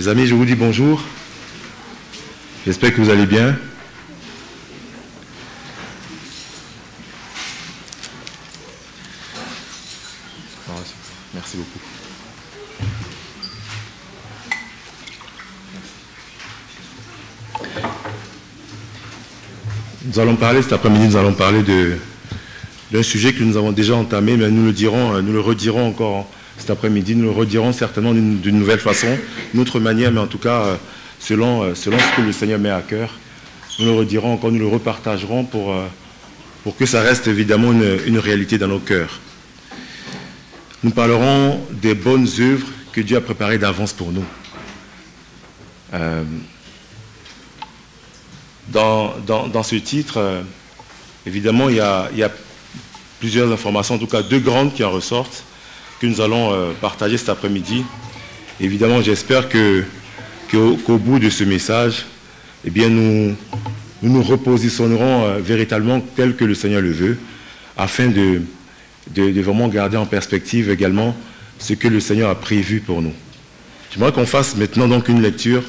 Les amis, je vous dis bonjour. J'espère que vous allez bien. Merci beaucoup. Nous allons parler cet après-midi, d'un sujet que nous avons déjà entamé, mais nous le redirons encore cet après-midi, nous le redirons certainement d'une nouvelle façon, d'une autre manière, mais en tout cas, selon ce que le Seigneur met à cœur. Nous le redirons encore, nous le repartagerons pour que ça reste évidemment une réalité dans nos cœurs. Nous parlerons des bonnes œuvres que Dieu a préparées d'avance pour nous. Dans ce titre, évidemment, il y a plusieurs informations, en tout cas deux grandes qui en ressortent, que nous allons partager cet après-midi. Évidemment, j'espère qu'au bout de ce message, eh bien, nous nous repositionnerons véritablement tel que le Seigneur le veut, afin de vraiment garder en perspective également ce que le Seigneur a prévu pour nous. J'aimerais qu'on fasse maintenant donc une lecture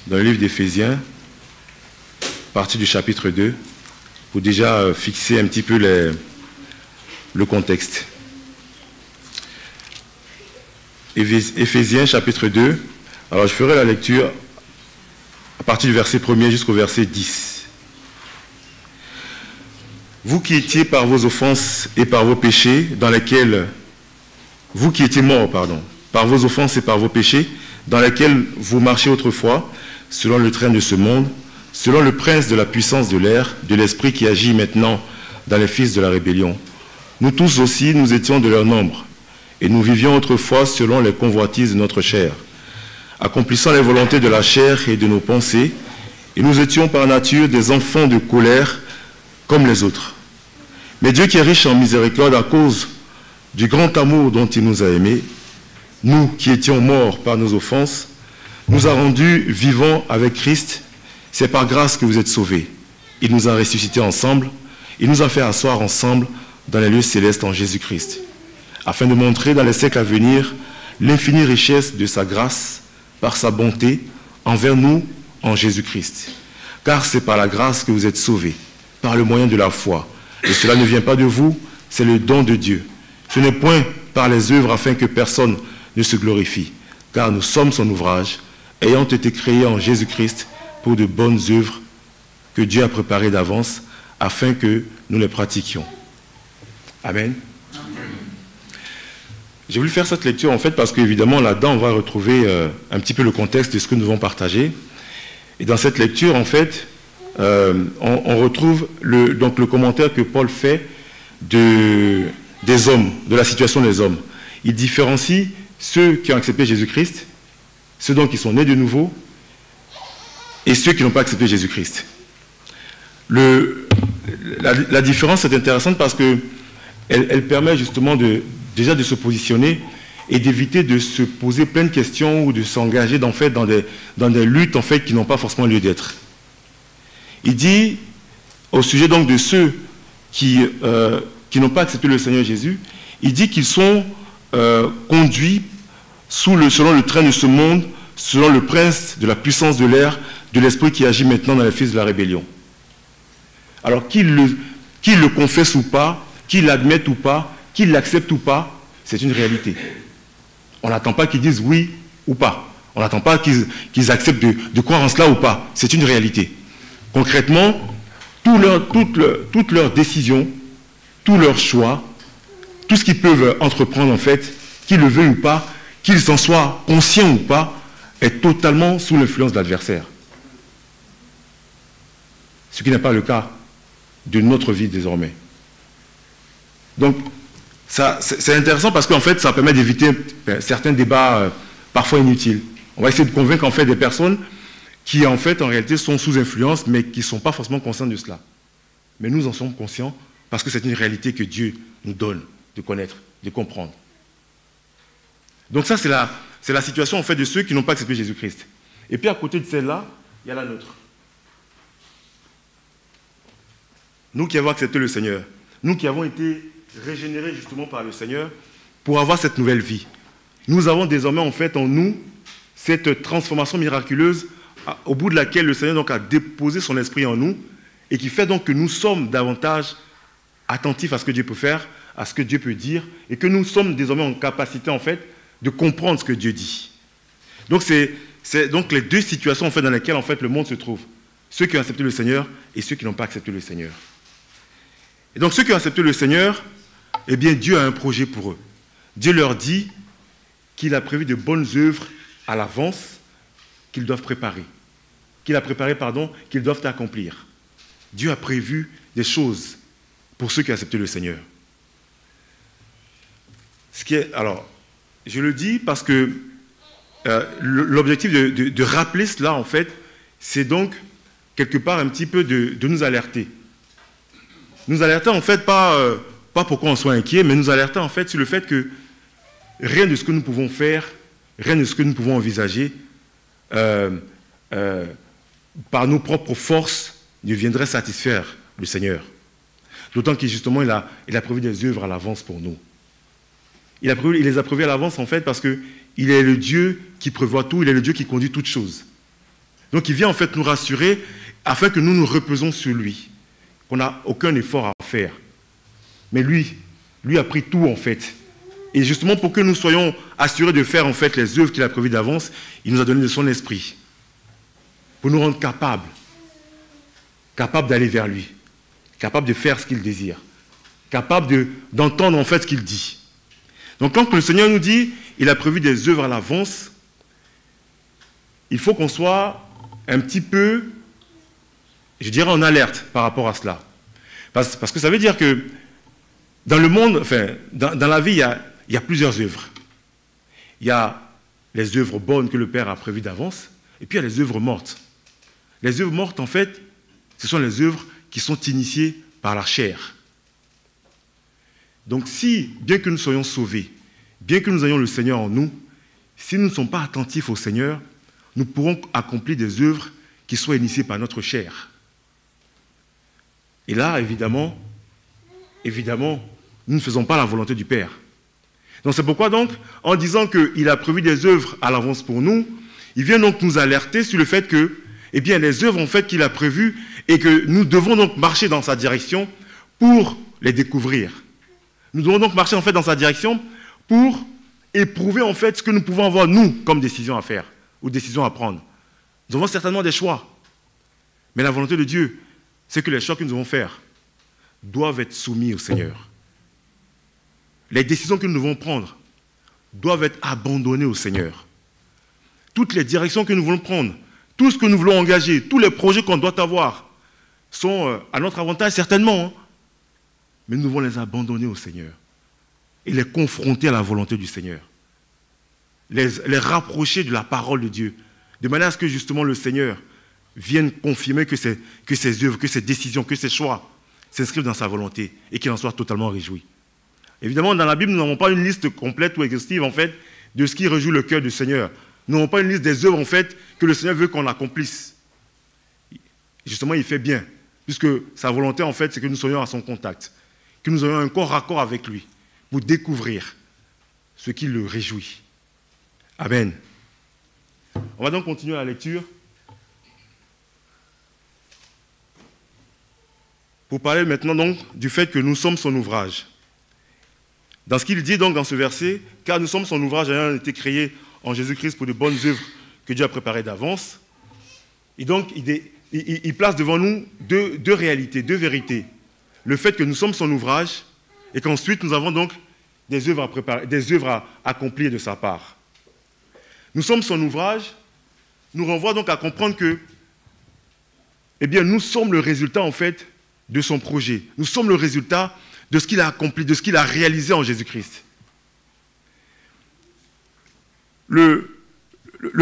dans le livre d'Éphésiens, à partir du chapitre 2, pour déjà fixer un petit peu le contexte. Éphésiens chapitre 2, alors je ferai la lecture à partir du verset 1er jusqu'au verset 10. Vous qui étiez par vos offenses et par vos péchés, dans lesquels, vous qui étiez morts, par vos offenses et par vos péchés, dans lesquels vous marchiez autrefois, selon le train de ce monde, selon le prince de la puissance de l'air, de l'esprit qui agit maintenant dans les fils de la rébellion. Nous tous aussi, nous étions de leur nombre, et nous vivions autrefois selon les convoitises de notre chair, accomplissant les volontés de la chair et de nos pensées, et nous étions par nature des enfants de colère comme les autres. Mais Dieu qui est riche en miséricorde à cause du grand amour dont il nous a aimés, nous qui étions morts par nos offenses, nous a rendus vivants avec Christ. C'est par grâce que vous êtes sauvés. Il nous a ressuscités ensemble, il nous a fait asseoir ensemble dans les lieux célestes en Jésus-Christ, afin de montrer dans les siècles à venir l'infinie richesse de sa grâce par sa bonté envers nous en Jésus-Christ. Car c'est par la grâce que vous êtes sauvés, par le moyen de la foi. Et cela ne vient pas de vous, c'est le don de Dieu. Ce n'est point par les œuvres afin que personne ne se glorifie, car nous sommes son ouvrage, ayant été créés en Jésus-Christ pour de bonnes œuvres que Dieu a préparées d'avance afin que nous les pratiquions. Amen. J'ai voulu faire cette lecture en fait parce qu'évidemment là-dedans on va retrouver un petit peu le contexte de ce que nous allons partager. Et dans cette lecture en fait, on retrouve le commentaire que Paul fait des hommes, de la situation des hommes. Il différencie ceux qui ont accepté Jésus-Christ, ceux donc qui sont nés de nouveau, et ceux qui n'ont pas accepté Jésus-Christ. La différence est intéressante parce qu'elle permet justement déjà de se positionner et d'éviter de se poser plein de questions ou de s'engager dans des luttes en fait, qui n'ont pas forcément lieu d'être. Il dit, au sujet donc de ceux qui n'ont pas accepté le Seigneur Jésus, il dit qu'ils sont conduits selon le train de ce monde, selon le prince de la puissance de l'air, de l'esprit qui agit maintenant dans les fils de la rébellion. Alors qu'il le confesse ou pas, qu'il l'admette ou pas, qu'il l'accepte ou pas, c'est une réalité. On n'attend pas qu'ils disent oui ou pas. On n'attend pas qu'ils acceptent de croire en cela ou pas. C'est une réalité. Concrètement, toutes leurs décisions, tous leurs choix, tout ce qu'ils peuvent entreprendre en fait, qu'ils le veuillent ou pas, qu'ils en soient conscients ou pas, est totalement sous l'influence de l'adversaire. Ce qui n'est pas le cas de notre vie désormais. Donc, c'est intéressant parce qu'en fait, ça permet d'éviter certains débats parfois inutiles. On va essayer de convaincre en fait des personnes qui en fait, en réalité, sont sous influence, mais qui ne sont pas forcément conscients de cela. Mais nous en sommes conscients parce que c'est une réalité que Dieu nous donne de connaître, de comprendre. Donc ça, c'est la situation en fait de ceux qui n'ont pas accepté Jésus-Christ. Et puis à côté de celle-là, il y a la nôtre. Nous qui avons accepté le Seigneur, nous qui avons été régénérés justement par le Seigneur pour avoir cette nouvelle vie. Nous avons désormais en fait en nous cette transformation miraculeuse au bout de laquelle le Seigneur donc a déposé son esprit en nous et qui fait donc que nous sommes davantage attentifs à ce que Dieu peut faire, à ce que Dieu peut dire, et que nous sommes désormais en capacité en fait de comprendre ce que Dieu dit. Donc c'est donc les deux situations en fait dans lesquelles en fait le monde se trouve. Ceux qui ont accepté le Seigneur et ceux qui n'ont pas accepté le Seigneur. Et donc ceux qui ont accepté le Seigneur, eh bien Dieu a un projet pour eux. Dieu leur dit qu'il a prévu de bonnes œuvres à l'avance qu'ils doivent préparer. Qu'il a préparé, pardon, qu'ils doivent accomplir. Dieu a prévu des choses pour ceux qui ont accepté le Seigneur. Alors, je le dis parce que l'objectif de rappeler cela, en fait, c'est donc, quelque part, un petit peu de nous alerter. Nous alerter, en fait, pas pour qu'on soit inquiet, mais nous alerter, en fait, sur le fait que rien de ce que nous pouvons faire, rien de ce que nous pouvons envisager, par nos propres forces, ne viendrait satisfaire le Seigneur. D'autant que, justement, il a prévu des œuvres à l'avance pour nous. Il les a prévues à l'avance, en fait, parce qu'il est le Dieu qui prévoit tout, il est le Dieu qui conduit toutes choses. Donc, il vient, en fait, nous rassurer afin que nous nous reposons sur lui, qu'on n'a aucun effort à faire. Mais lui a pris tout, en fait. Et justement, pour que nous soyons assurés de faire, en fait, les œuvres qu'il a prévues d'avance, il nous a donné de son esprit, pour nous rendre capables d'aller vers lui, capables de faire ce qu'il désire, capables d'entendre, en fait, ce qu'il dit. Donc, quand le Seigneur nous dit il a prévu des œuvres à l'avance, il faut qu'on soit un petit peu, je dirais, en alerte par rapport à cela. Parce que ça veut dire que dans le monde, enfin, dans la vie, il y a plusieurs œuvres. Il y a les œuvres bonnes que le Père a prévues d'avance, et puis il y a les œuvres mortes. Les œuvres mortes, en fait, ce sont les œuvres qui sont initiées par la chair. Donc si, bien que nous soyons sauvés, bien que nous ayons le Seigneur en nous, si nous ne sommes pas attentifs au Seigneur, nous pourrons accomplir des œuvres qui soient initiées par notre chair. Et là, évidemment, nous ne faisons pas la volonté du Père. Donc c'est pourquoi, donc, en disant qu'il a prévu des œuvres à l'avance pour nous, il vient donc nous alerter sur le fait que, eh bien, les œuvres, en fait, qu'il a prévues et que nous devons donc marcher dans sa direction pour les découvrir. Nous devons donc marcher, en fait, dans sa direction pour éprouver, en fait, ce que nous pouvons avoir, nous, comme décision à faire ou décision à prendre. Nous avons certainement des choix. Mais la volonté de Dieu, c'est que les choix que nous devons faire doivent être soumis au Seigneur. Les décisions que nous devons prendre doivent être abandonnées au Seigneur. Toutes les directions que nous voulons prendre, tout ce que nous voulons engager, tous les projets qu'on doit avoir sont à notre avantage, certainement. Mais nous devons les abandonner au Seigneur et les confronter à la volonté du Seigneur. Les rapprocher de la parole de Dieu, de manière à ce que justement le Seigneur vienne confirmer que ses œuvres, que ses décisions, que ses choix s'inscrivent dans sa volonté et qu'il en soit totalement réjoui. Évidemment, dans la Bible, nous n'avons pas une liste complète ou exhaustive, en fait, de ce qui réjouit le cœur du Seigneur. Nous n'avons pas une liste des œuvres, en fait, que le Seigneur veut qu'on accomplisse. Justement, il fait bien, puisque sa volonté, en fait, c'est que nous soyons à son contact, que nous ayons un corps à corps avec lui, pour découvrir ce qui le réjouit. Amen. On va donc continuer la lecture pour parler maintenant donc du fait que nous sommes son ouvrage. Dans ce qu'il dit donc dans ce verset, car nous sommes son ouvrage ayant été créé en Jésus-Christ pour de bonnes œuvres que Dieu a préparées d'avance. Et donc, il place devant nous deux réalités, deux vérités. Le fait que nous sommes son ouvrage et qu'ensuite nous avons donc des œuvres à préparer, des œuvres à accomplir de sa part. Nous sommes son ouvrage, nous renvoie donc à comprendre que, eh bien, nous sommes le résultat en fait de son projet. Nous sommes le résultat de ce qu'il a accompli, de ce qu'il a réalisé en Jésus-Christ. Le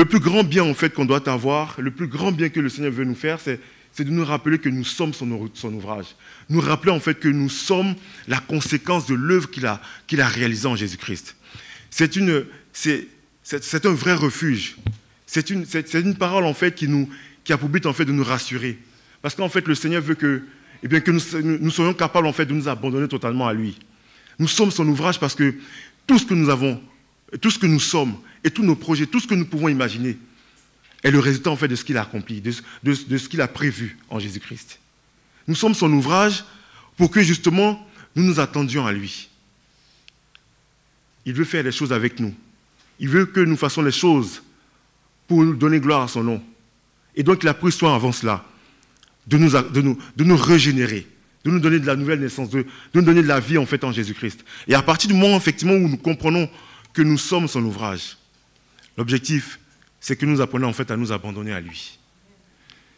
plus grand bien en fait qu'on doit avoir, le plus grand bien que le Seigneur veut nous faire, c'est de nous rappeler que nous sommes son ouvrage. Nous rappeler en fait que nous sommes la conséquence de l'œuvre qu'il a réalisée en Jésus-Christ. C'est un vrai refuge. C'est une parole en fait qui a pour but en fait de nous rassurer. Parce qu'en fait le Seigneur veut que nous soyons capables en fait de nous abandonner totalement à lui. Nous sommes son ouvrage parce que tout ce que nous avons tout ce que nous sommes et tous nos projets, tout ce que nous pouvons imaginer est le résultat en fait de ce qu'il a accompli, de ce qu'il a prévu en Jésus-Christ. Nous sommes son ouvrage pour que justement nous nous attendions à lui. Il veut faire des choses avec nous. Il veut que nous fassions les choses pour donner gloire à son nom. Et donc il a pris soin avant cela de nous régénérer, de nous donner de la nouvelle naissance, de nous donner de la vie en fait en Jésus-Christ. Et à partir du moment effectivement où nous comprenons que nous sommes son ouvrage, l'objectif c'est que nous apprenions en fait à nous abandonner à lui.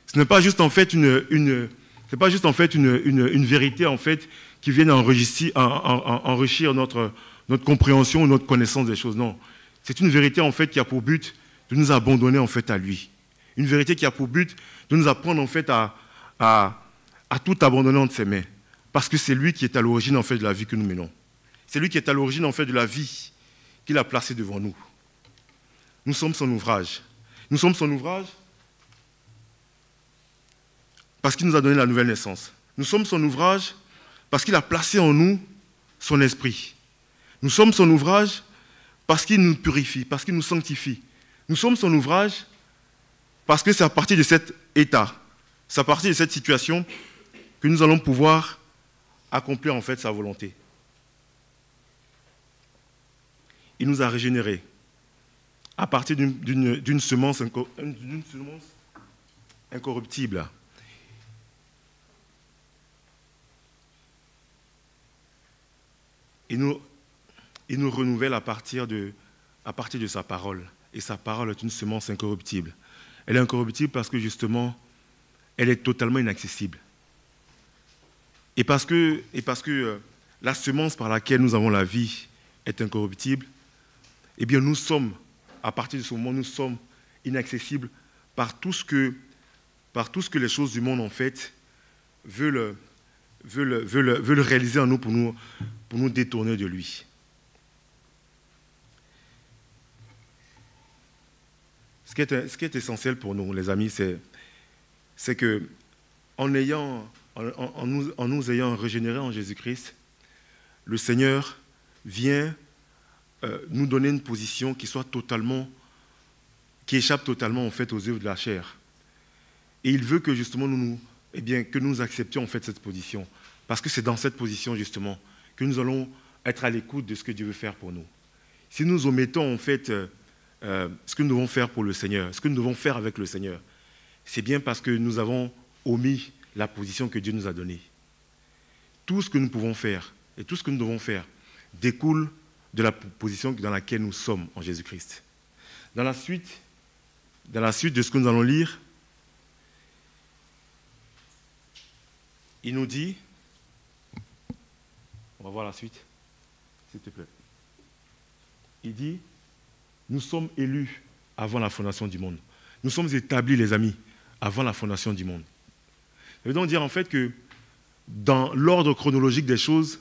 Ce n'est pas juste en fait une vérité en fait qui vienne enrichir notre compréhension ou notre connaissance des choses. Non, c'est une vérité en fait qui a pour but de nous abandonner en fait à lui. Une vérité qui a pour but de nous apprendre en fait à tout abandonner entre ses mains. Parce que c'est lui qui est à l'origine en fait de la vie que nous menons. C'est lui qui est à l'origine en fait de la vie qu'il a placée devant nous. Nous sommes son ouvrage. Nous sommes son ouvrage parce qu'il nous a donné la nouvelle naissance. Nous sommes son ouvrage parce qu'il a placé en nous son esprit. Nous sommes son ouvrage parce qu'il nous purifie, parce qu'il nous sanctifie. Nous sommes son ouvrage parce que c'est à partir de cet état, c'est à partir de cette situation que nous allons pouvoir accomplir en fait sa volonté. Il nous a régénérés à partir d'une semence incorruptible. Il nous renouvelle à partir de sa parole. Et sa parole est une semence incorruptible. Elle est incorruptible parce que justement, elle est totalement inaccessible. Et parce que la semence par laquelle nous avons la vie est incorruptible, eh bien nous sommes, à partir de ce moment, nous sommes inaccessibles par tout ce que les choses du monde en fait veulent réaliser en nous pour nous détourner de lui. Ce qui est essentiel pour nous, les amis, c'est que en nous ayant régénérés en Jésus-Christ, le Seigneur vient nous donner une position qui échappe totalement en fait aux œuvres de la chair. Et il veut que justement que nous acceptions en fait cette position, parce que c'est dans cette position justement que nous allons être à l'écoute de ce que Dieu veut faire pour nous. Si nous omettons en fait ce que nous devons faire pour le Seigneur, ce que nous devons faire avec le Seigneur, c'est bien parce que nous avons omis la position que Dieu nous a donnée. Tout ce que nous pouvons faire et tout ce que nous devons faire découle de la position dans laquelle nous sommes en Jésus-Christ. Dans la suite de ce que nous allons lire, il nous dit, on va voir la suite, s'il te plaît. Il dit, nous sommes élus avant la fondation du monde. Nous sommes établis, les amis, avant la fondation du monde. Ça veut donc dire en fait que dans l'ordre chronologique des choses,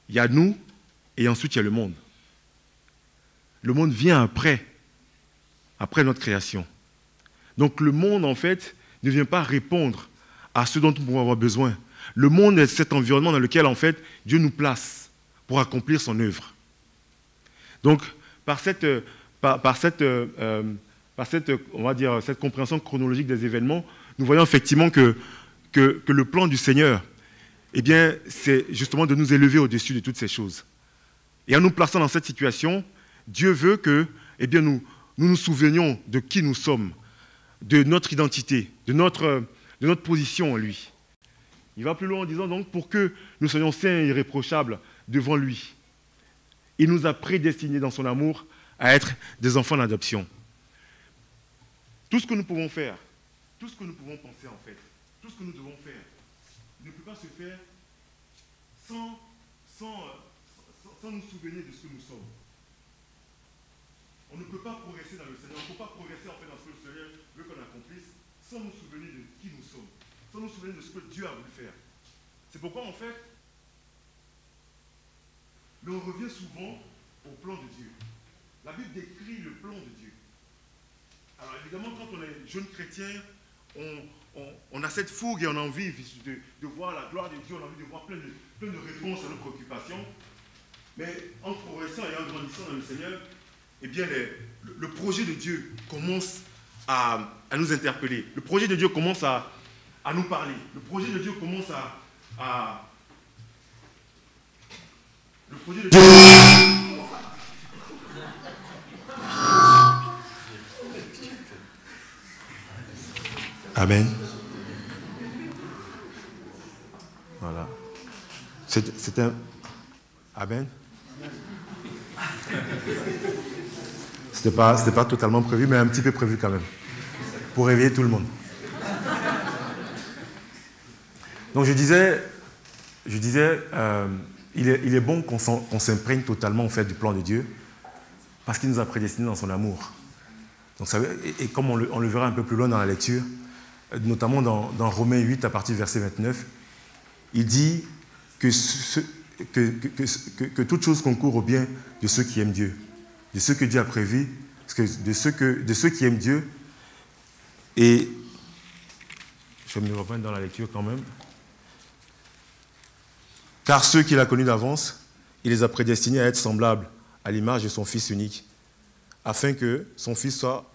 il y a nous et ensuite il y a le monde. Le monde vient après notre création. Donc le monde en fait ne vient pas répondre à ce dont nous pouvons avoir besoin. Le monde est cet environnement dans lequel en fait Dieu nous place pour accomplir son œuvre. Donc par cette compréhension chronologique des événements, nous voyons effectivement que le plan du Seigneur, eh bien, c'est justement de nous élever au-dessus de toutes ces choses. Et en nous plaçant dans cette situation, Dieu veut que eh bien, nous nous souvenions de qui nous sommes, de notre identité, de notre position en lui. Il va plus loin en disant donc pour que nous soyons saints et irréprochables devant lui. Il nous a prédestinés dans son amour à être des enfants d'adoption. Tout ce que nous pouvons faire, tout ce que nous pouvons penser en fait, tout ce que nous devons faire, ne peut pas se faire sans nous souvenir de ce que nous sommes. On ne peut pas progresser dans le Seigneur, on ne peut pas progresser en fait dans ce que le Seigneur veut qu'on accomplisse sans nous souvenir de qui nous sommes, sans nous souvenir de ce que Dieu a voulu faire. C'est pourquoi en fait, on revient souvent au plan de Dieu. La Bible décrit le plan de Dieu. Alors évidemment, quand on est jeune chrétien, on a cette fougue et on a envie de voir la gloire de Dieu, on a envie de voir plein de réponses à nos préoccupations. Mais en progressant et en grandissant dans le Seigneur, eh bien, le projet de Dieu commence à nous interpeller. Le projet de Dieu commence à nous parler. Le projet de Dieu commence le projet de Dieu... Amen. Voilà. C'est un... Amen. C'était pas totalement prévu, mais un petit peu prévu quand même. Pour réveiller tout le monde. Donc je disais, il est bon qu'on s'imprègne totalement en fait, du plan de Dieu, parce qu'il nous a prédestinés dans son amour. Donc, et comme on le verra un peu plus loin dans la lecture, notamment dans Romains 8, à partir du verset 29, il dit que toute chose concourt au bien de ceux qui aiment Dieu, de ceux que Dieu a prévus, de ceux qui aiment Dieu. Et je vais me reprendre dans la lecture quand même. Car ceux qu'il a connus d'avance, il les a prédestinés à être semblables à l'image de son Fils unique, afin que son Fils soit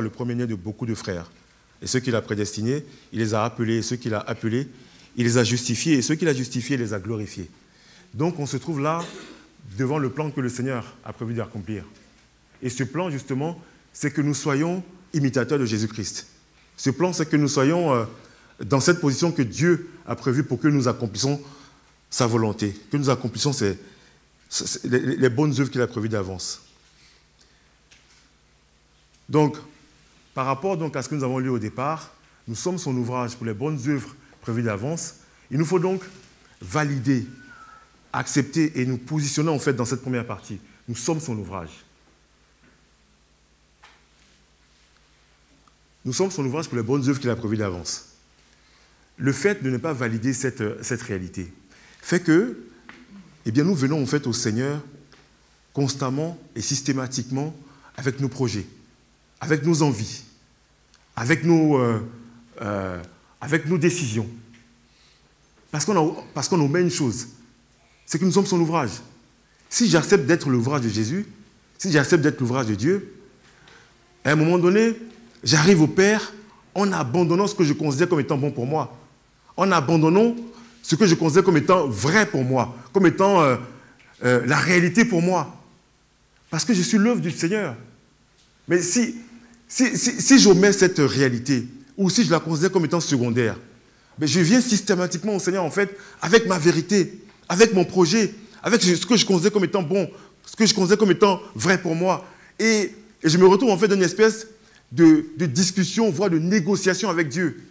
le premier-né de beaucoup de frères. Et ceux qu'il a prédestinés, il les a appelés. Et ceux qu'il a appelés, il les a justifiés. Et ceux qu'il a justifiés, il les a glorifiés. Donc on se trouve là, devant le plan que le Seigneur a prévu d'accomplir. Et ce plan, justement, c'est que nous soyons imitateurs de Jésus-Christ. Ce plan, c'est que nous soyons dans cette position que Dieu a prévue pour que nous accomplissions sa volonté, que nous accomplissions les bonnes œuvres qu'il a prévues d'avance. Donc, par rapport donc à ce que nous avons lu au départ, nous sommes son ouvrage pour les bonnes œuvres prévues d'avance. Il nous faut donc valider, accepter et nous positionner en fait dans cette première partie. Nous sommes son ouvrage. Nous sommes son ouvrage pour les bonnes œuvres qu'il a prévues d'avance. Le fait de ne pas valider cette réalité fait que, eh bien, nous venons en fait au Seigneur constamment et systématiquement avec nos projets, avec nos envies, avec nos décisions. Parce qu'on omet une chose, c'est que nous sommes son ouvrage. Si j'accepte d'être l'ouvrage de Jésus, si j'accepte d'être l'ouvrage de Dieu, à un moment donné, j'arrive au Père en abandonnant ce que je considère comme étant bon pour moi, en abandonnant ce que je considère comme étant vrai pour moi, comme étant la réalité pour moi. Parce que je suis l'œuvre du Seigneur. Mais si j'omets cette réalité, ou si je la considère comme étant secondaire, mais je viens systématiquement au Seigneur, en fait, avec ma vérité, avec mon projet, avec ce que je considère comme étant bon, ce que je considère comme étant vrai pour moi. Et je me retrouve en fait dans une espèce de discussion, voire de négociation avec Dieu.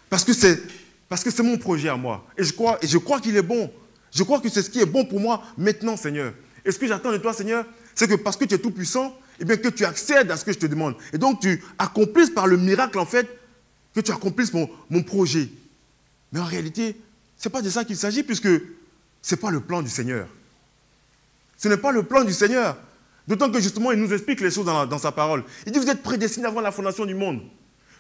Parce que c'est mon projet à moi. Et je crois qu'il est bon. Je crois que c'est ce qui est bon pour moi maintenant, Seigneur. Et ce que j'attends de toi, Seigneur, c'est que parce que tu es tout puissant, eh bien que tu accèdes à ce que je te demande. Et donc tu accomplisses par le miracle, en fait, que tu accomplisses mon projet. Mais en réalité, ce n'est pas de ça qu'il s'agit, puisque ce n'est pas le plan du Seigneur. Ce n'est pas le plan du Seigneur. D'autant que justement, il nous explique les choses dans sa parole. Il dit, vous êtes prédestinés avant la fondation du monde.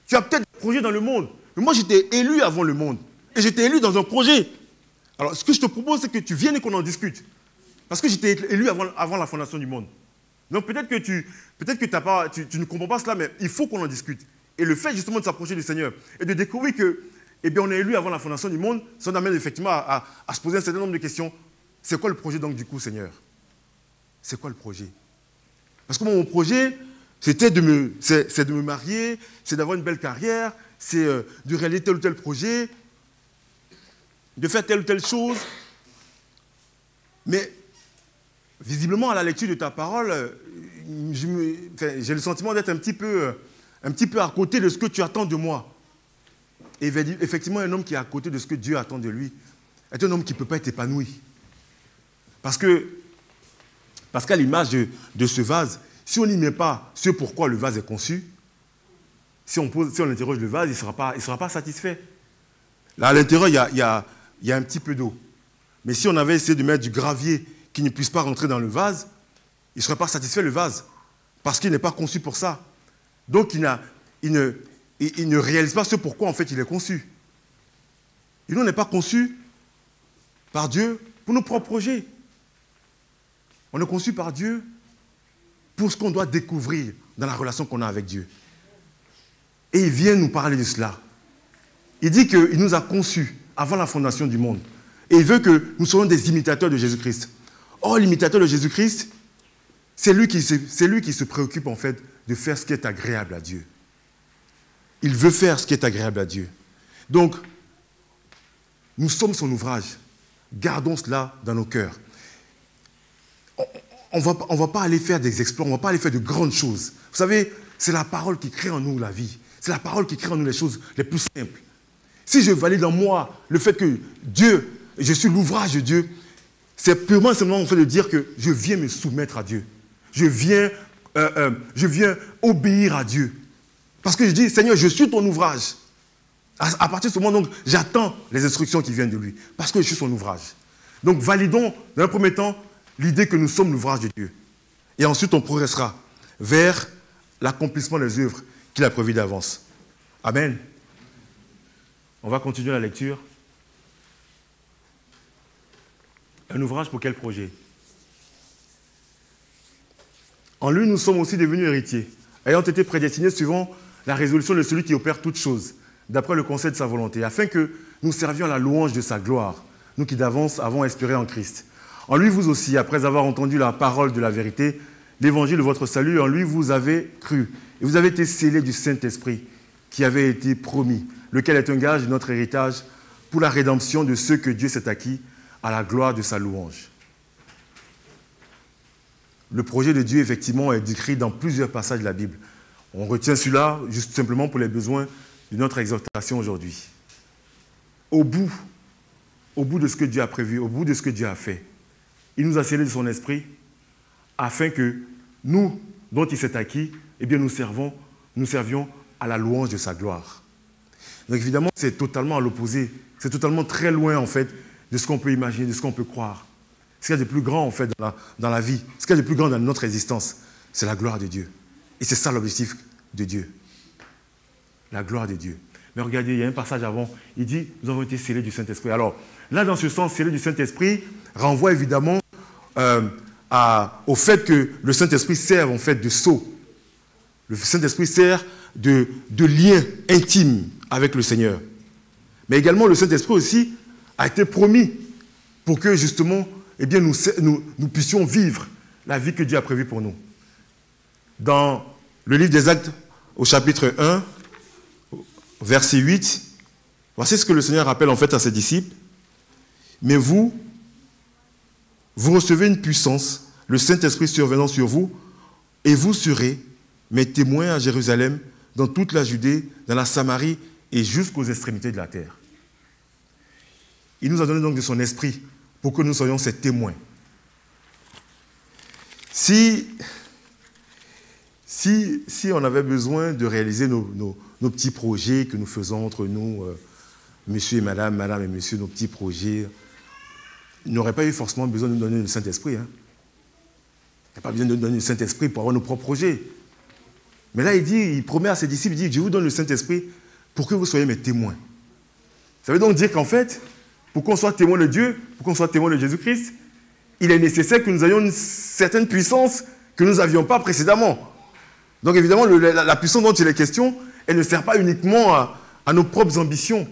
Tu as peut-être des projets dans le monde. Mais moi, j'étais élu avant le monde. Et j'étais élu dans un projet. Alors, ce que je te propose, c'est que tu viennes et qu'on en discute. Parce que j'étais élu avant la fondation du monde. Donc, peut-être que tu ne comprends pas cela, mais il faut qu'on en discute. Et le fait, justement, de s'approcher du Seigneur et de découvrir que, eh bien, on est élu avant la fondation du monde, ça nous amène effectivement à se poser un certain nombre de questions. C'est quoi le projet, donc, du coup, Seigneur? C'est quoi le projet? Parce que mon projet, c'est de me marier, c'est d'avoir une belle carrière, c'est de réaliser tel ou tel projet, de faire telle ou telle chose. Mais, visiblement, à la lecture de ta parole, j'ai le sentiment d'être un petit peu à côté de ce que tu attends de moi. Et effectivement, un homme qui est à côté de ce que Dieu attend de lui est un homme qui ne peut pas être épanoui. Parce qu'à l'image de ce vase, si on n'y met pas ce pourquoi le vase est conçu, si on interroge le vase, il ne sera pas satisfait. Là, à l'intérieur, il y a un petit peu d'eau. Mais si on avait essayé de mettre du gravier qui ne puisse pas rentrer dans le vase, il ne serait pas satisfait, le vase, parce qu'il n'est pas conçu pour ça. Donc, il ne réalise pas ce pourquoi, en fait, il est conçu. Et nous, on n'est pas conçu par Dieu pour nos propres projets. On est conçu par Dieu pour ce qu'on doit découvrir dans la relation qu'on a avec Dieu. Et il vient nous parler de cela. Il dit qu'il nous a conçus avant la fondation du monde. Et il veut que nous soyons des imitateurs de Jésus-Christ. Or, l'imitateur de Jésus-Christ, c'est lui qui se préoccupe en fait de faire ce qui est agréable à Dieu. Il veut faire ce qui est agréable à Dieu. Donc, nous sommes son ouvrage. Gardons cela dans nos cœurs. On ne va pas aller faire des exploits, on ne va pas aller faire de grandes choses. Vous savez, c'est la parole qui crée en nous la vie. C'est la parole qui crée en nous les choses les plus simples. Si je valide en moi le fait que Dieu, je suis l'ouvrage de Dieu, c'est purement simplement en fait de dire que je viens me soumettre à Dieu. Je viens obéir à Dieu. Parce que je dis, Seigneur, je suis ton ouvrage. À partir de ce moment, donc, j'attends les instructions qui viennent de lui. Parce que je suis son ouvrage. Donc, validons, dans un premier temps, l'idée que nous sommes l'ouvrage de Dieu. Et ensuite, on progressera vers l'accomplissement des œuvres qu'il a prévues d'avance. Amen. On va continuer la lecture. Un ouvrage pour quel projet? En lui, nous sommes aussi devenus héritiers, ayant été prédestinés suivant la résolution de celui qui opère toutes choses, d'après le conseil de sa volonté, afin que nous servions à la louange de sa gloire, nous qui d'avance avons espéré en Christ. En lui, vous aussi, après avoir entendu la parole de la vérité, l'évangile de votre salut, en lui, vous avez cru. Et vous avez été scellés du Saint-Esprit qui avait été promis, lequel est un gage de notre héritage pour la rédemption de ceux que Dieu s'est acquis à la gloire de sa louange. Le projet de Dieu, effectivement, est décrit dans plusieurs passages de la Bible. On retient celui-là juste simplement pour les besoins de notre exhortation aujourd'hui. Au bout de ce que Dieu a prévu, au bout de ce que Dieu a fait, il nous a scellé de son esprit afin que nous, dont il s'est acquis, eh bien nous servions à la louange de sa gloire. Donc évidemment, c'est totalement à l'opposé. C'est totalement très loin, en fait, de ce qu'on peut imaginer, de ce qu'on peut croire. Ce qu'il y a de plus grand, en fait, dans la vie, ce qu'il y a de plus grand dans notre existence, c'est la gloire de Dieu. Et c'est ça l'objectif de Dieu. La gloire de Dieu. Mais regardez, il y a un passage avant, il dit, nous avons été scellés du Saint-Esprit. Alors, là, dans ce sens, scellés du Saint-Esprit renvoie évidemment au fait que le Saint-Esprit sert, en fait, de sceau. Le Saint-Esprit sert de lien intime avec le Seigneur. Mais également, le Saint-Esprit aussi a été promis pour que, justement, eh bien, nous puissions vivre la vie que Dieu a prévue pour nous. Dans le livre des Actes, au chapitre 1, verset 8, voici ce que le Seigneur rappelle en fait à ses disciples. Mais vous recevez une puissance, le Saint-Esprit survenant sur vous, et vous serez mes témoins à Jérusalem, dans toute la Judée, dans la Samarie et jusqu'aux extrémités de la terre. Il nous a donné donc de son esprit pour que nous soyons ses témoins. Si on avait besoin de réaliser nos petits projets que nous faisons entre nous, monsieur et madame, madame et monsieur, nos petits projets, il n'aurait pas eu forcément besoin de nous donner le Saint-Esprit. Hein. Il n'y a pas besoin de nous donner le Saint-Esprit pour avoir nos propres projets. Mais là, il promet à ses disciples, il dit, je vous donne le Saint-Esprit pour que vous soyez mes témoins. Ça veut donc dire qu'en fait, pour qu'on soit témoin de Dieu, pour qu'on soit témoin de Jésus-Christ, il est nécessaire que nous ayons une certaine puissance que nous n'avions pas précédemment. Donc évidemment, la puissance dont il est question, elle ne sert pas uniquement à nos propres ambitions,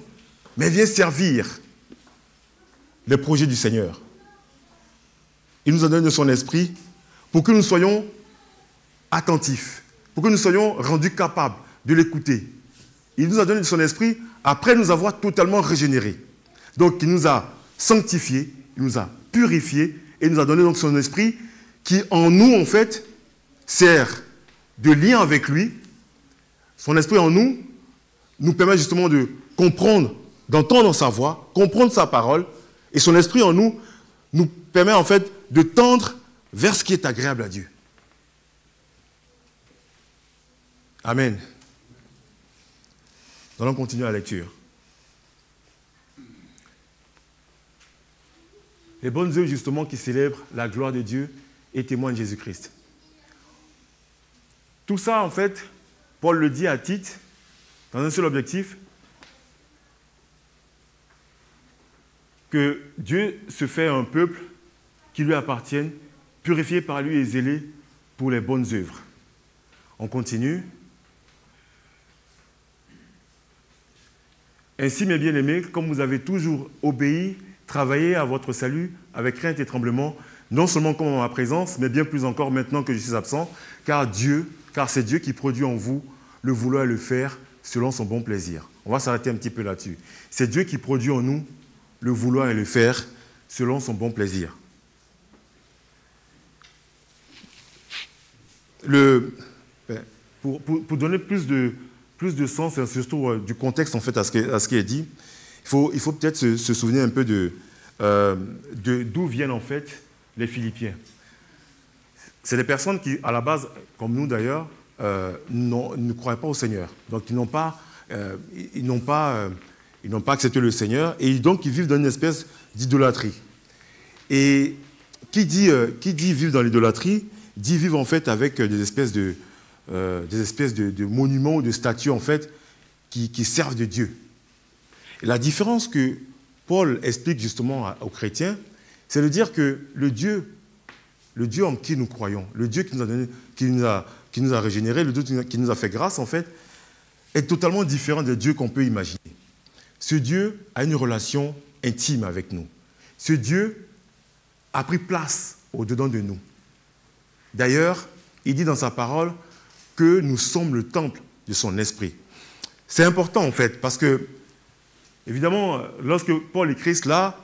mais elle vient servir les projets du Seigneur. Il nous a donné de son esprit pour que nous soyons attentifs, pour que nous soyons rendus capables de l'écouter. Il nous a donné de son esprit après nous avoir totalement régénérés. Donc il nous a sanctifiés, il nous a purifiés et il nous a donné donc son esprit qui en nous en fait sert de lien avec lui. Son esprit en nous nous permet justement de comprendre, d'entendre sa voix, comprendre sa parole, et son esprit en nous nous permet en fait de tendre vers ce qui est agréable à Dieu. Amen. Nous allons continuer la lecture. Les bonnes œuvres justement qui célèbrent la gloire de Dieu et témoignent de Jésus-Christ. Tout ça, en fait, Paul le dit à Tite, dans un seul objectif, que Dieu se fait un peuple qui lui appartienne, purifiés par lui et zélés pour les bonnes œuvres. On continue. Ainsi, mes bien-aimés, comme vous avez toujours obéi, travaillez à votre salut avec crainte et tremblement, non seulement comme en ma présence, mais bien plus encore maintenant que je suis absent, car c'est Dieu qui produit en vous le vouloir et le faire selon son bon plaisir. On va s'arrêter un petit peu là-dessus. C'est Dieu qui produit en nous le vouloir et le faire selon son bon plaisir. Pour donner plus de sens, et surtout du contexte en fait, à ce qui est dit, il faut peut-être se souvenir un peu d'où viennent en fait les Philippiens. C'est des personnes qui, à la base, comme nous d'ailleurs, ne croyaient pas au Seigneur. Donc ils n'ont pas accepté le Seigneur et donc ils vivent dans une espèce d'idolâtrie. Et qui dit vivre dans l'idolâtrie, dit vivre en fait avec des espèces de monuments ou de statues en fait qui servent de Dieu. Et la différence que Paul explique justement aux chrétiens, c'est de dire que le Dieu en qui nous croyons, le Dieu qui nous a régénérés, le Dieu qui nous a fait grâce en fait, est totalement différent des dieux qu'on peut imaginer. Ce Dieu a une relation intime avec nous. Ce Dieu a pris place au-dedans de nous. D'ailleurs, il dit dans sa parole que nous sommes le temple de son esprit. C'est important en fait, parce que, évidemment, lorsque Paul écrit cela,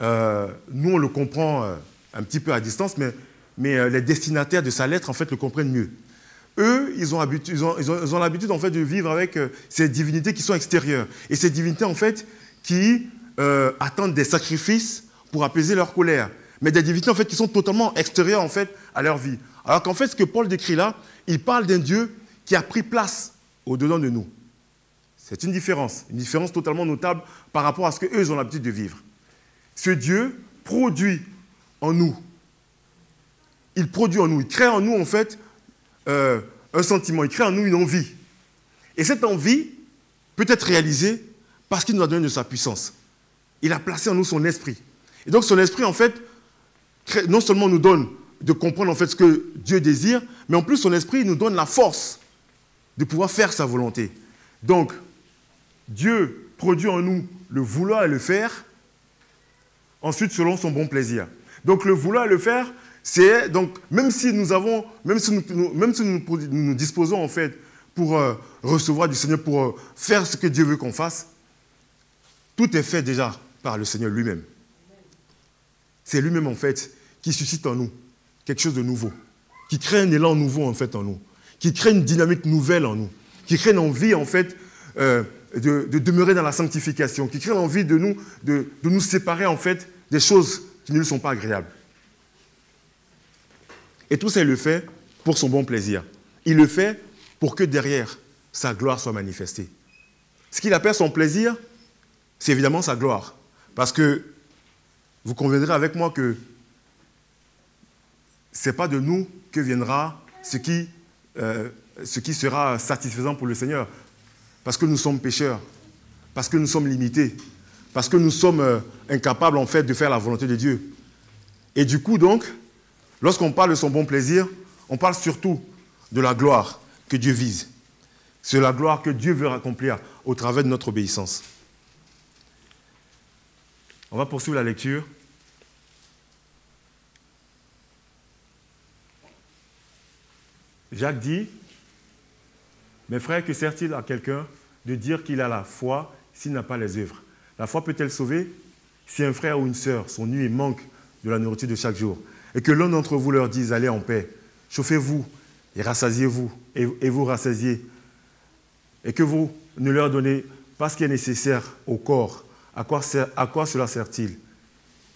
nous on le comprend un petit peu à distance, mais les destinataires de sa lettre en fait le comprennent mieux. Eux, ils ont l'habitude en fait de vivre avec ces divinités qui sont extérieures. Et ces divinités en fait qui attendent des sacrifices pour apaiser leur colère. Mais des divinités en fait qui sont totalement extérieures en fait à leur vie. Alors qu'en fait, ce que Paul décrit là, il parle d'un Dieu qui a pris place au-dedans de nous. C'est une différence totalement notable par rapport à ce qu'eux ont l'habitude de vivre. Ce Dieu produit en nous. Il produit en nous, il crée en nous en fait un sentiment, il crée en nous une envie. Et cette envie peut être réalisée parce qu'il nous a donné de sa puissance. Il a placé en nous son esprit. Et donc son esprit en fait, non seulement nous donne de comprendre en fait ce que Dieu désire, mais en plus son esprit nous donne la force de pouvoir faire sa volonté. Donc, Dieu produit en nous le vouloir et le faire, ensuite selon son bon plaisir. Donc le vouloir et le faire, c'est donc même si nous nous disposons en fait pour recevoir du Seigneur, pour faire ce que Dieu veut qu'on fasse, tout est fait déjà par le Seigneur lui-même. C'est lui-même en fait qui suscite en nous quelque chose de nouveau, qui crée un élan nouveau en fait en nous, qui crée une dynamique nouvelle en nous, qui crée une envie en fait de demeurer dans la sanctification, qui crée l'envie de nous séparer en fait des choses qui ne lui sont pas agréables. Et tout ça, il le fait pour son bon plaisir. Il le fait pour que derrière, sa gloire soit manifestée. Ce qu'il appelle son plaisir, c'est évidemment sa gloire. Parce que vous conviendrez avec moi que ce n'est pas de nous que viendra ce qui sera satisfaisant pour le Seigneur. Parce que nous sommes pécheurs, parce que nous sommes limités, parce que nous sommes incapables en fait de faire la volonté de Dieu. Et du coup donc, lorsqu'on parle de son bon plaisir, on parle surtout de la gloire que Dieu vise. C'est la gloire que Dieu veut accomplir au travers de notre obéissance. On va poursuivre la lecture. Jacques dit, « Mes frères, que sert-il à quelqu'un de dire qu'il a la foi s'il n'a pas les œuvres? La foi peut-elle sauver si un frère ou une sœur sont nus et manquent de la nourriture de chaque jour? Et que l'un d'entre vous leur dise, allez en paix, chauffez-vous et rassasiez-vous, et vous rassasiez. Et que vous ne leur donnez pas ce qui est nécessaire au corps. À quoi cela sert-il?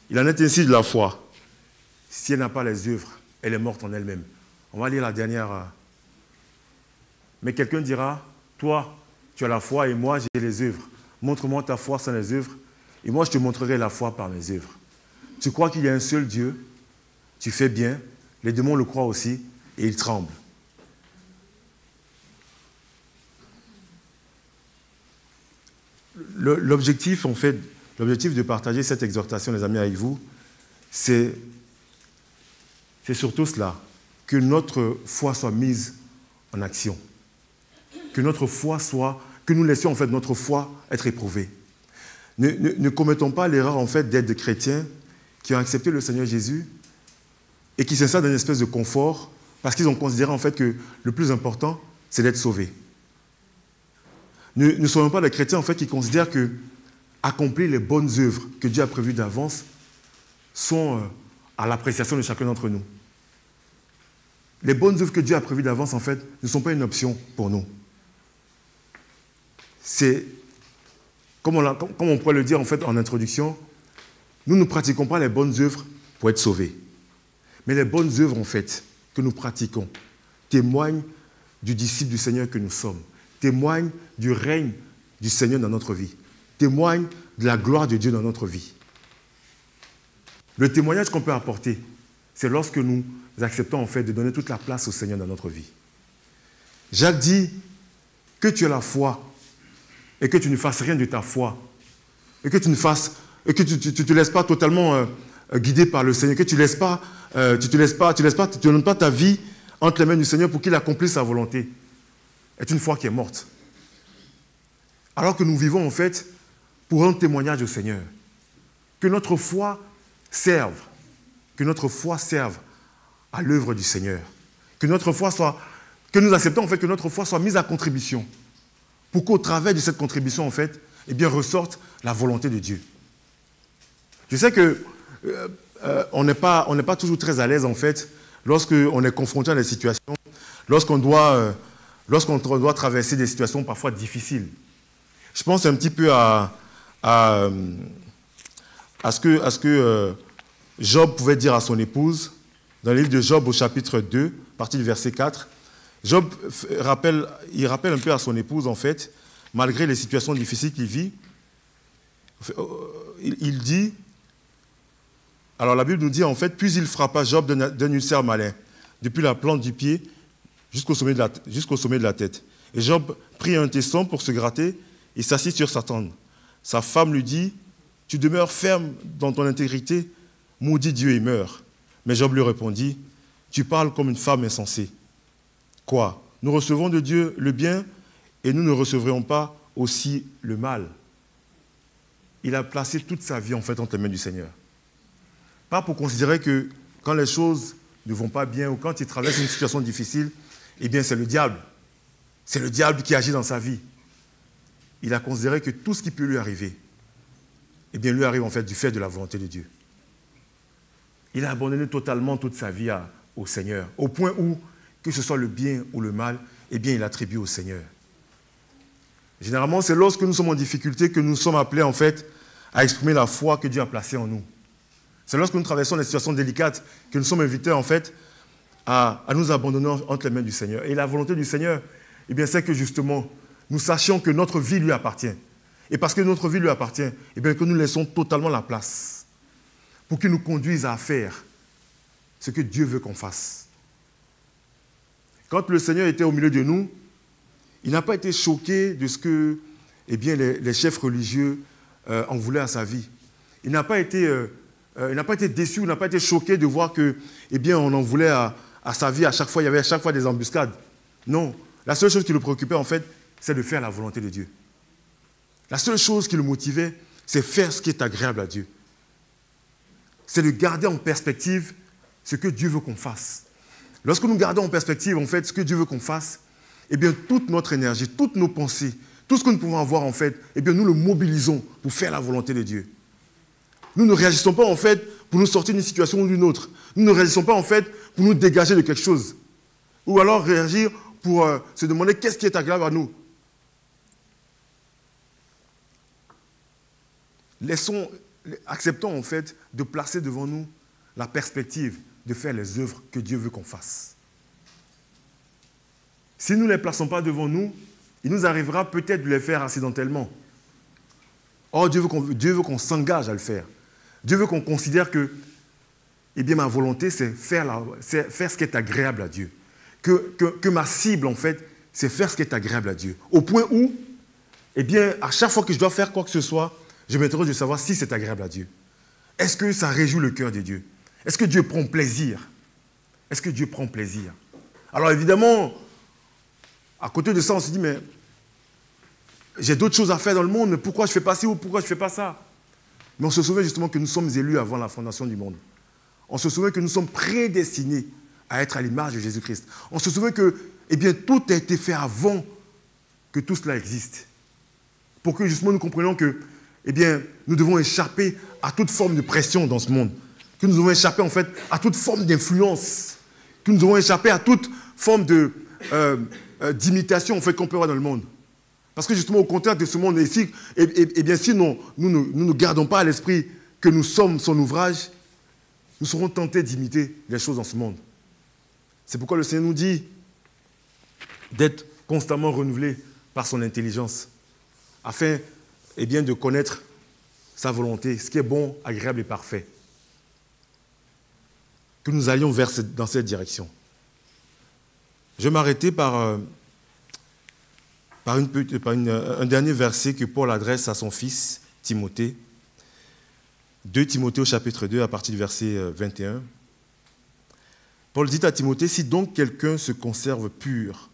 Il en est ainsi de la foi. Si elle n'a pas les œuvres, elle est morte en elle-même. » On va lire la dernière. Mais quelqu'un dira, toi, tu as la foi et moi, j'ai les œuvres. Montre-moi ta foi sans les œuvres, et moi, je te montrerai la foi par mes œuvres. Tu crois qu'il y a un seul Dieu, tu fais bien, les démons le croient aussi, et ils tremblent. L'objectif, en fait, l'objectif de partager cette exhortation, les amis, avec vous, c'est c'est surtout cela, que notre foi soit mise en action. Que notre foi soit, que nous laissions en fait notre foi être éprouvée. Ne commettons pas l'erreur en fait d'être des chrétiens qui ont accepté le Seigneur Jésus et qui s'installent dans une espèce de confort parce qu'ils ont considéré en fait que le plus important, c'est d'être sauvés. Ne soyons pas des chrétiens en fait qui considèrent que accomplir les bonnes œuvres que Dieu a prévues d'avance sont à l'appréciation de chacun d'entre nous. Les bonnes œuvres que Dieu a prévues d'avance en fait ne sont pas une option pour nous. C'est, comme on pourrait le dire en fait en introduction, nous ne pratiquons pas les bonnes œuvres pour être sauvés. Mais les bonnes œuvres en fait que nous pratiquons témoignent du disciple du Seigneur que nous sommes, témoignent du règne du Seigneur dans notre vie, témoignent de la gloire de Dieu dans notre vie. Le témoignage qu'on peut apporter, c'est lorsque nous acceptons en fait de donner toute la place au Seigneur dans notre vie. Jacques dit que tu as la foi et que tu ne fasses rien de ta foi et que tu ne te laisses pas totalement guider par le Seigneur, que tu ne donnes pas ta vie entre les mains du Seigneur pour qu'il accomplisse sa volonté, est une foi qui est morte. Alors que nous vivons en fait pour rendre témoignage au Seigneur. Que notre foi serve à l'œuvre du Seigneur. Que nous acceptons en fait que notre foi soit mise à contribution. Pour qu'au travers de cette contribution en fait, eh bien, ressorte la volonté de Dieu. Je sais que on n'est pas toujours très à l'aise en fait lorsqu'on est confronté à des situations, lorsqu'on doit traverser des situations parfois difficiles. Je pense un petit peu à ce que Job pouvait dire à son épouse dans le livre de Job au chapitre 2, partie du verset 4. Job rappelle un peu à son épouse, en fait, malgré les situations difficiles qu'il vit. Il dit, alors la Bible nous dit, en fait, puis il frappa Job d'un ulcère malin, depuis la plante du pied jusqu'au sommet de la tête. Et Job prit un tesson pour se gratter et s'assit sur sa tente. Sa femme lui dit, « Tu demeures ferme dans ton intégrité, maudit Dieu et meurs. » Mais Job lui répondit, « Tu parles comme une femme insensée. Quoi? Nous recevons de Dieu le bien et nous ne recevrions pas aussi le mal. » Il a placé toute sa vie en fait entre les mains du Seigneur. Pas pour considérer que quand les choses ne vont pas bien ou quand il traverse une situation difficile, eh bien c'est le diable. C'est le diable qui agit dans sa vie. Il a considéré que tout ce qui peut lui arriver, eh bien lui arrive en fait du fait de la volonté de Dieu. Il a abandonné totalement toute sa vie au Seigneur, au point où, que ce soit le bien ou le mal, eh bien il attribue au Seigneur. Généralement, c'est lorsque nous sommes en difficulté que nous sommes appelés en fait à exprimer la foi que Dieu a placée en nous. C'est lorsque nous traversons des situations délicates que nous sommes invités en fait à nous abandonner entre les mains du Seigneur. Et la volonté du Seigneur, eh bien, c'est que justement, nous sachions que notre vie lui appartient. Et parce que notre vie lui appartient, eh bien, que nous laissons totalement la place pour qu'il nous conduise à faire ce que Dieu veut qu'on fasse. Quand le Seigneur était au milieu de nous, il n'a pas été choqué de ce que eh bien, les chefs religieux en voulaient à sa vie. Il n'a pas été déçu, il n'a pas été choqué de voir que, eh bien, on en voulait à sa vie à chaque fois. Il y avait à chaque fois des embuscades. Non, la seule chose qui le préoccupait, en fait, c'est de faire la volonté de Dieu. La seule chose qui le motivait, c'est faire ce qui est agréable à Dieu. C'est de garder en perspective ce que Dieu veut qu'on fasse. Lorsque nous gardons en perspective, en fait, ce que Dieu veut qu'on fasse, eh bien, toute notre énergie, toutes nos pensées, tout ce que nous pouvons avoir, en fait, eh bien, nous le mobilisons pour faire la volonté de Dieu. Nous ne réagissons pas, en fait, pour nous sortir d'une situation ou d'une autre. Nous ne réagissons pas, en fait, pour nous dégager de quelque chose. Ou alors réagir pour se demander qu'est-ce qui est agréable à nous. Acceptons, en fait, de placer devant nous la perspective de faire les œuvres que Dieu veut qu'on fasse. Si nous ne les plaçons pas devant nous, il nous arrivera peut-être de les faire accidentellement. Or, Dieu veut qu'on s'engage à le faire. Dieu veut qu'on considère que, eh bien, ma volonté, c'est faire ce qui est agréable à Dieu. Que ma cible, en fait, c'est faire ce qui est agréable à Dieu. Au point où, eh bien, à chaque fois que je dois faire quoi que ce soit, je m'interroge de savoir si c'est agréable à Dieu. Est-ce que ça réjouit le cœur de Dieu? Est-ce que Dieu prend plaisir Est-ce que Dieu prend plaisir? Alors évidemment, à côté de ça, on se dit, mais j'ai d'autres choses à faire dans le monde, mais pourquoi je ne fais pas ci ou pourquoi je ne fais pas ça? Mais on se souvient justement que nous sommes élus avant la fondation du monde. On se souvient que nous sommes prédestinés à être à l'image de Jésus-Christ. On se souvient que tout a été fait avant que tout cela existe. Pour que justement nous comprenions que nous devons échapper à toute forme de pression dans ce monde. Que nous devons échapper en fait à toute forme d'influence. Que nous devons échapper à toute forme d'imitation en fait, qu'on peut avoir dans le monde. Parce que justement, au contraire de ce monde ici, si nous ne gardons pas à l'esprit que nous sommes son ouvrage, nous serons tentés d'imiter les choses dans ce monde. C'est pourquoi le Seigneur nous dit d'être constamment renouvelé par son intelligence, afin de connaître sa volonté, ce qui est bon, agréable et parfait. Que nous allions dans cette direction. Je vais m'arrêter par un dernier verset que Paul adresse à son fils Timothée. 2 Timothée au chapitre 2 à partir du verset 21. Paul dit à Timothée, « Si donc quelqu'un se conserve pur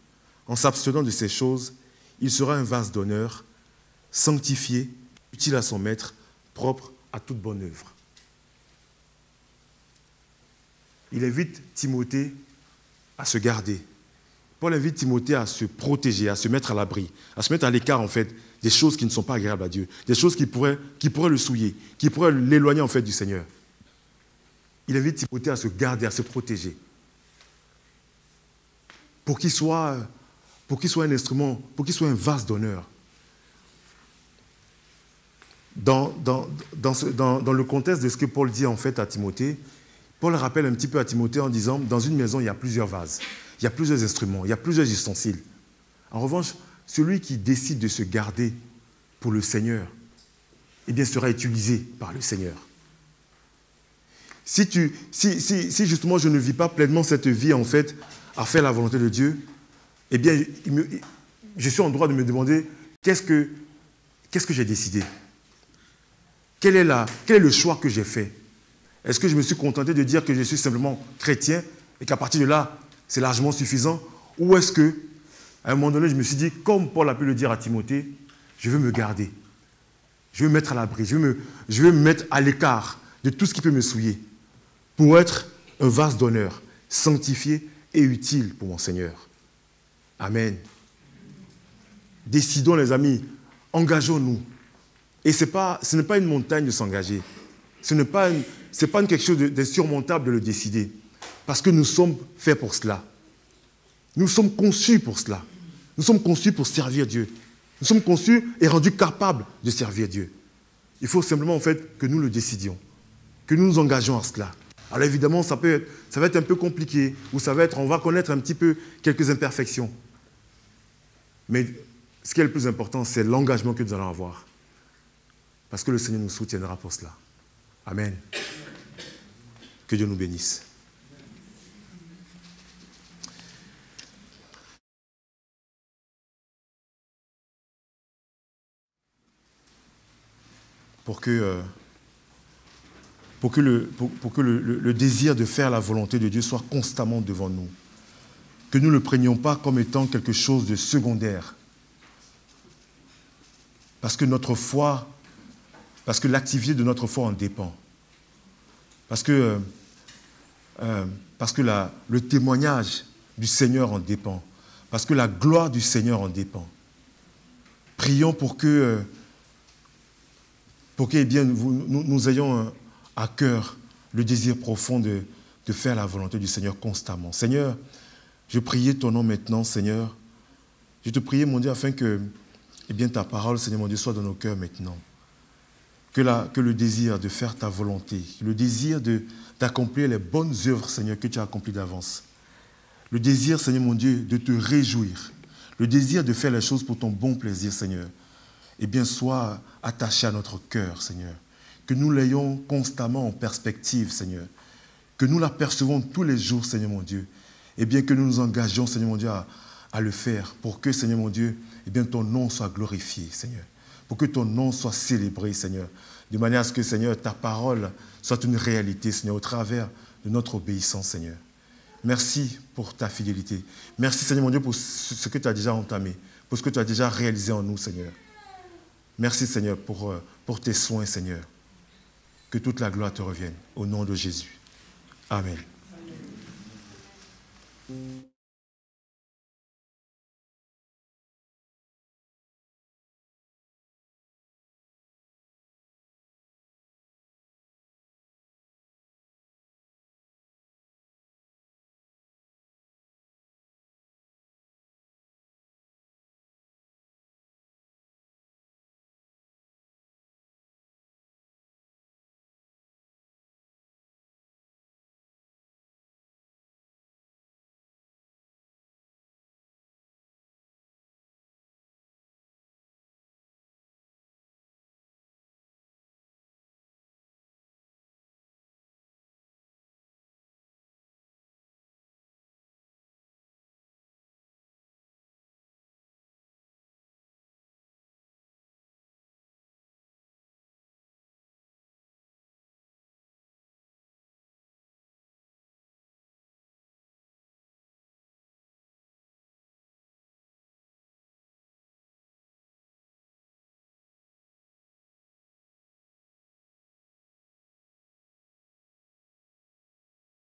en s'abstenant de ces choses, il sera un vase d'honneur, sanctifié, utile à son maître, propre à toute bonne œuvre. » Il invite Timothée à se garder. Paul invite Timothée à se protéger, à se mettre à l'abri, à se mettre à l'écart en fait des choses qui ne sont pas agréables à Dieu, des choses qui pourraient le souiller, qui pourraient l'éloigner en fait du Seigneur. Il invite Timothée à se garder, à se protéger, pour qu'il soit un instrument, pour qu'il soit un vase d'honneur. Dans le contexte de ce que Paul dit en fait à Timothée, Paul rappelle un petit peu à Timothée en disant, dans une maison, il y a plusieurs vases, il y a plusieurs instruments, il y a plusieurs ustensiles. En revanche, celui qui décide de se garder pour le Seigneur, sera utilisé par le Seigneur. Si justement je ne vis pas pleinement cette vie en fait à faire la volonté de Dieu, je suis en droit de me demander qu'est-ce que j'ai décidé? Quel est le choix que j'ai fait? Est-ce que je me suis contenté de dire que je suis simplement chrétien et qu'à partir de là, c'est largement suffisant? Ou est-ce qu'à un moment donné, je me suis dit, comme Paul a pu le dire à Timothée, je veux me garder, je veux me mettre à l'abri, je veux me mettre à l'écart de tout ce qui peut me souiller pour être un vase d'honneur, sanctifié et utile pour mon Seigneur. Amen. Décidons les amis, engageons-nous. Et ce n'est pas une montagne de s'engager. Ce n'est pas quelque chose d'insurmontable de le décider. Parce que nous sommes faits pour cela. Nous sommes conçus pour cela. Nous sommes conçus pour servir Dieu. Nous sommes conçus et rendus capables de servir Dieu. Il faut simplement en fait que nous le décidions, que nous nous engageons à cela. Alors évidemment, ça va être un peu compliqué, ou on va connaître un petit peu quelques imperfections. Mais ce qui est le plus important, c'est l'engagement que nous allons avoir. Parce que le Seigneur nous soutiendra pour cela. Amen. Que Dieu nous bénisse. Pour que le désir de faire la volonté de Dieu soit constamment devant nous. Que nous ne le prenions pas comme étant quelque chose de secondaire. Parce que l'activité de notre foi en dépend. Parce que le témoignage du Seigneur en dépend. Parce que la gloire du Seigneur en dépend. Prions pour que nous ayons à cœur le désir profond de faire la volonté du Seigneur constamment. Seigneur, je priais ton nom maintenant, Seigneur. Je te priais, mon Dieu, afin que ta parole, Seigneur, mon Dieu, soit dans nos cœurs maintenant. Que le désir de faire ta volonté, le désir d'accomplir les bonnes œuvres, Seigneur, que tu as accomplies d'avance. Le désir, Seigneur, mon Dieu, de te réjouir. Le désir de faire les choses pour ton bon plaisir, Seigneur. Soit attaché à notre cœur, Seigneur. Que nous l'ayons constamment en perspective, Seigneur. Que nous l'apercevons tous les jours, Seigneur mon Dieu. Que nous nous engagions, Seigneur mon Dieu, à le faire pour que, Seigneur mon Dieu, ton nom soit glorifié, Seigneur. Pour que ton nom soit célébré, Seigneur. De manière à ce que, Seigneur, ta parole soit une réalité, Seigneur, au travers de notre obéissance, Seigneur. Merci pour ta fidélité. Merci, Seigneur mon Dieu, pour ce que tu as déjà entamé, pour ce que tu as déjà réalisé en nous, Seigneur. Merci, Seigneur, pour tes soins, Seigneur. Que toute la gloire te revienne. Au nom de Jésus. Amen.